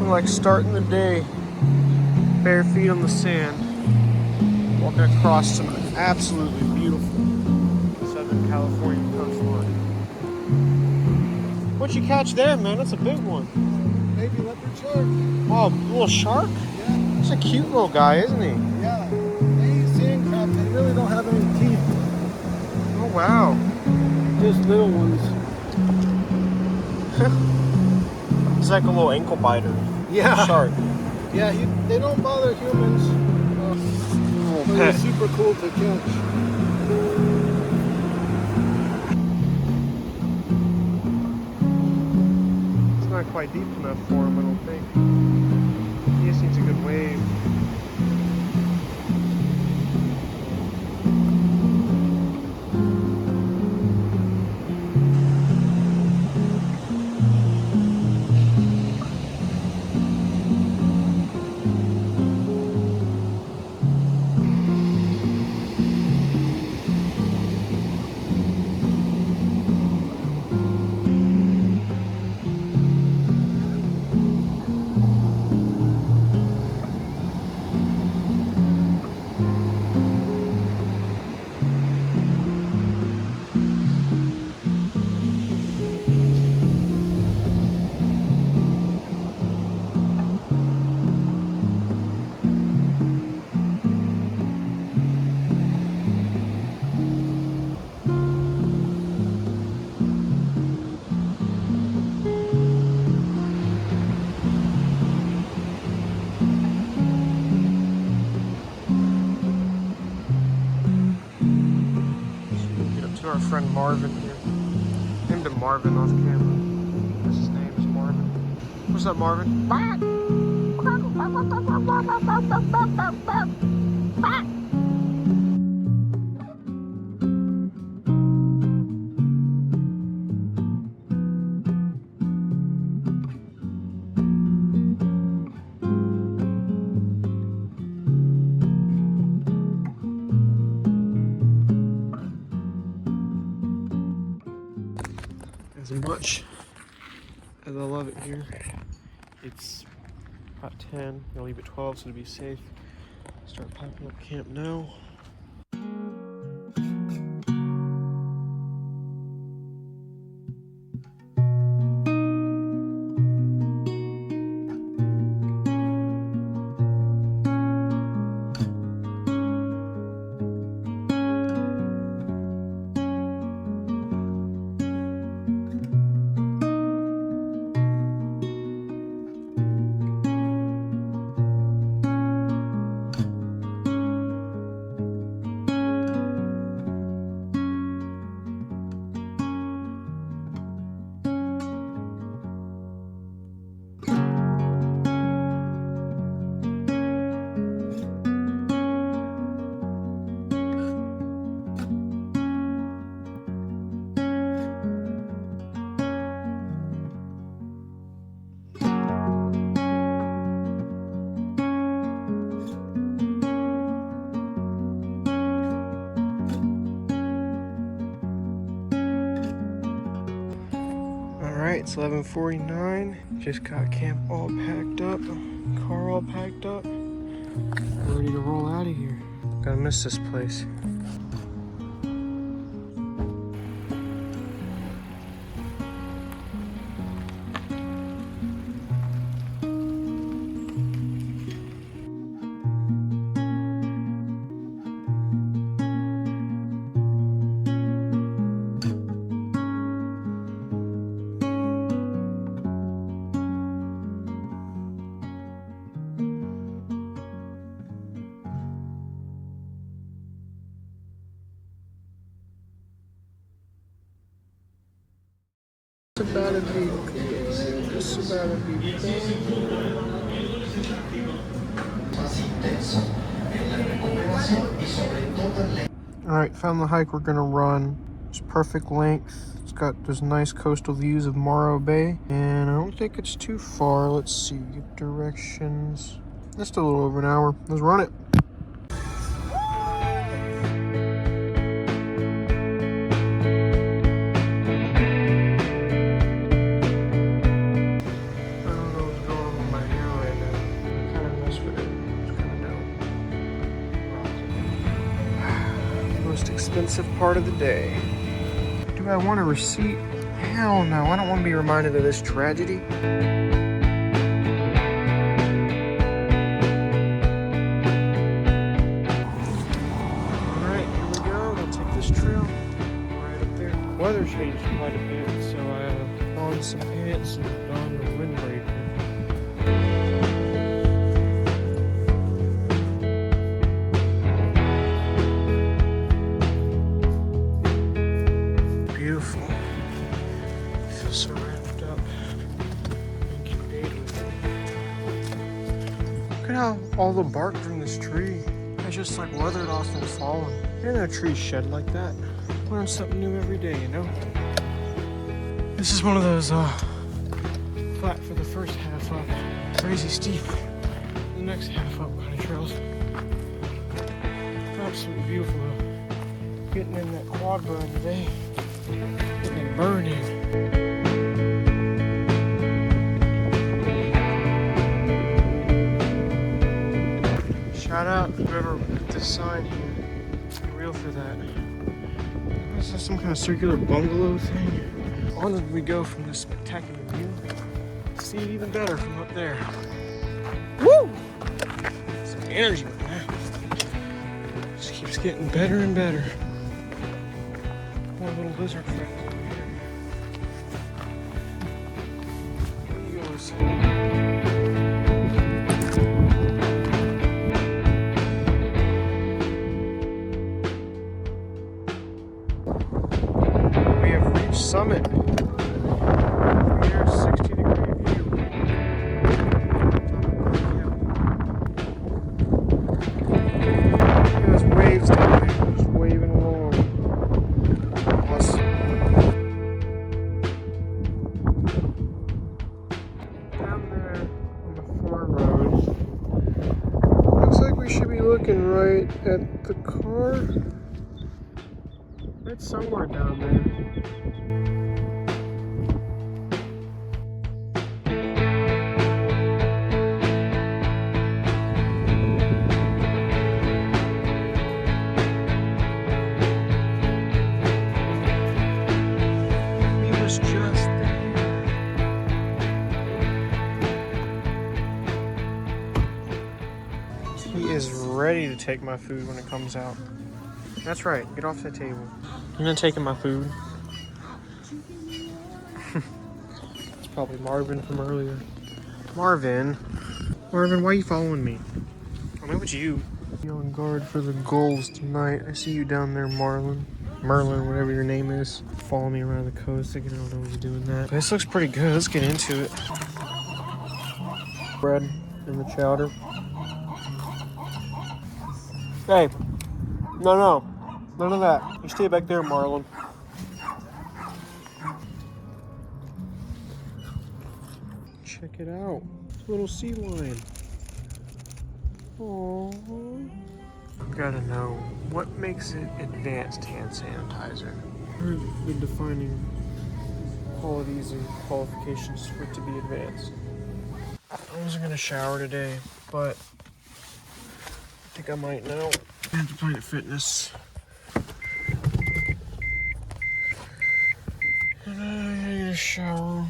Nothing like starting the day bare feet on the sand, walking across some absolutely beautiful Southern California coastline. What'd you catch there, man? That's a big one. Maybe leopard shark. Oh, a little shark? Yeah. That's a cute little guy, isn't he? Yeah. They eat sand crabs. They really don't have any teeth. Oh, wow. Just little ones. He's like a little ankle biter. Yeah. Shark. Yeah, they don't bother humans. Little But pet. they're super cool to catch. It's not quite deep enough for him, I don't think. He just needs a good wave. Our friend Marvin here. Named him Marvin off camera. That's his name is Marvin. What's up, Marvin? As much as I love it here, it's about 10. I'll leave at 12 so to be safe. Start packing up camp now. Alright, it's 11:49. Just got camp all packed up, car all packed up. We're ready to roll out of here. Gonna miss this place. About to be just about to be Alright, found the hike we're gonna run. It's perfect length. It's got those nice coastal views of Morro Bay, and I don't think it's too far. Let's see, directions. Just a little over an hour. Let's run it. I don't know what's going on with my hair. expensive part of the day. Do I want a receipt? Hell no, I don't want to be reminded of this tragedy. Alright, here we go. We'll take this trail right up there. Weather changed quite a bit, so I on some pants and on the windbreaker. Beautiful. I feel so wrapped up and conveyed with it. Look at how all the bark from this tree has just like weathered off and fallen. And a tree shed like that. Learn something new every day, you know? This is one of those flat for the first half up, crazy steep the next half up kind of trails. Absolutely beautiful though. Getting in that quad burn today. Getting it burning. Shout out to whoever put this sign here. Be real for that. This is some kind of circular bungalow thing. On we go from this spectacular view. See it even better from up there. Woo! Some energy with that. Just keeps getting better and better. Poor little lizard friends over here. There he goes. We have reached summit. From here, 60-degree view. Look at those waves down there, just waving along. Awesome. Down there on the far road, looks like we should be looking right at the car. It's somewhere down there. He was just there. He is ready to take my food when it comes out. That's right, get off the table. You're not taking my food. It's probably Marvin from earlier. Marvin, why are you following me? I know it's you. Be on guard for the gulls tonight. I see you down there, Merlin, whatever your name is. Follow me around the coast. I don't know what you're doing that. This looks pretty good. Let's get into it. Bread and the chowder. Hey, no. None of that. You stay back there, Marlin. Check it out. It's a little sea lion. Aww. Gotta know, what makes it advanced hand sanitizer? What are the defining qualities and qualifications for it to be advanced? I wasn't gonna shower today, but I think I might now. I have to Planet Fitness. And I need a shower.